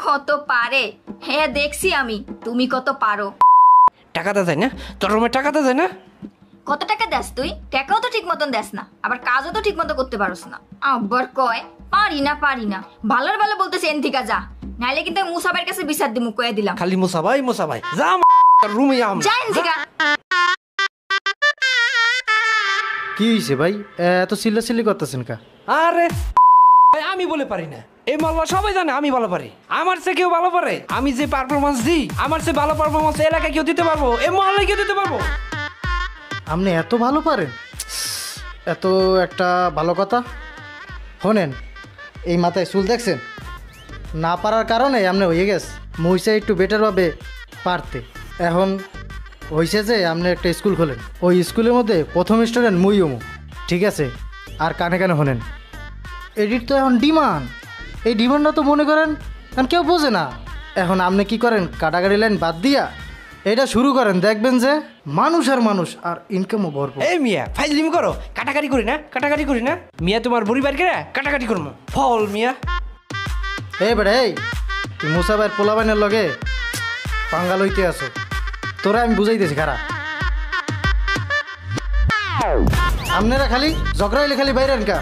কত পারে হ্যাঁ দেখছি আমি, তুমি কত পারো। টাকাটা যায় না তোর রুমে, টাকাটা যায় না। কত টাকা দেস তুই? টাকাও তো ঠিক মতন দেস না, আবার কাজও তো ঠিক মতো করতে পারোস না। আবার কয় পারি না পারি না, ভালোর ভালো বলতেছে এনথিকা যা, নাইলে কিন্তু মুসাবের কাছে বিচার দিমু কয়ে দিলাম। খালি মুসা ভাই যা রুমে যা এনথিকা। কি হয়েছে ভাই, এত চিল্লাচিল্লি করতেছেন কা? আরে ভাই, আমি বলে পারি না, এই মাল্লা সবাই জানে আমি ভালো পারি। আমার চেয়ে কেউ ভালো পারে? আমি যে পারফরমেন্স দিই, আমার চেয়ে ভালো পারফরমেন্স এলাকায় কেউ দিতে পারবো? এই মহল্লায় কেউ দিতে পারবো? আপনি এত ভালো পারেন? এত একটা ভালো কথা। শোনেন, এই মাথায় চুল দেখছেন, না পারার কারণে আপনি হয়ে গেছে। মুইসে একটু বেটারভাবে পারতে। এখন হয়েছে যে আপনি একটা স্কুল খোলেন, ওই স্কুলের মধ্যে প্রথম স্টুডেন্ট মুইও। ঠিক আছে? আর কানে কানে শোনেন, এডিট তো এখন ডিমান্ড। এই ডিমান্ডটা তো মনে করেন এখন কেউ বোঝে না। এখন আপনি কি করেন, কাটাকাটি লাইন বাদ দিয়া এটা শুরু করেন, দেখবেন যে মানুষ আর ইনকামও ভরপুর। এই মিয়া ফাইজলিমি করো, কাটাকাটি করি না মিয়া, তোমার বুড়ি বাড়ি করে কাটাকাটি করবো ফল মিয়া। এই বেড়া, এই তুই মুসা ভাইয়ের পোলাবাইনের লগে পাঙ্গা লইতে আসো, তোরা আমি বুঝাইতেছি খারা। আপনারা খালি ঝগড়া হইলে খালি বাইরে আনকা,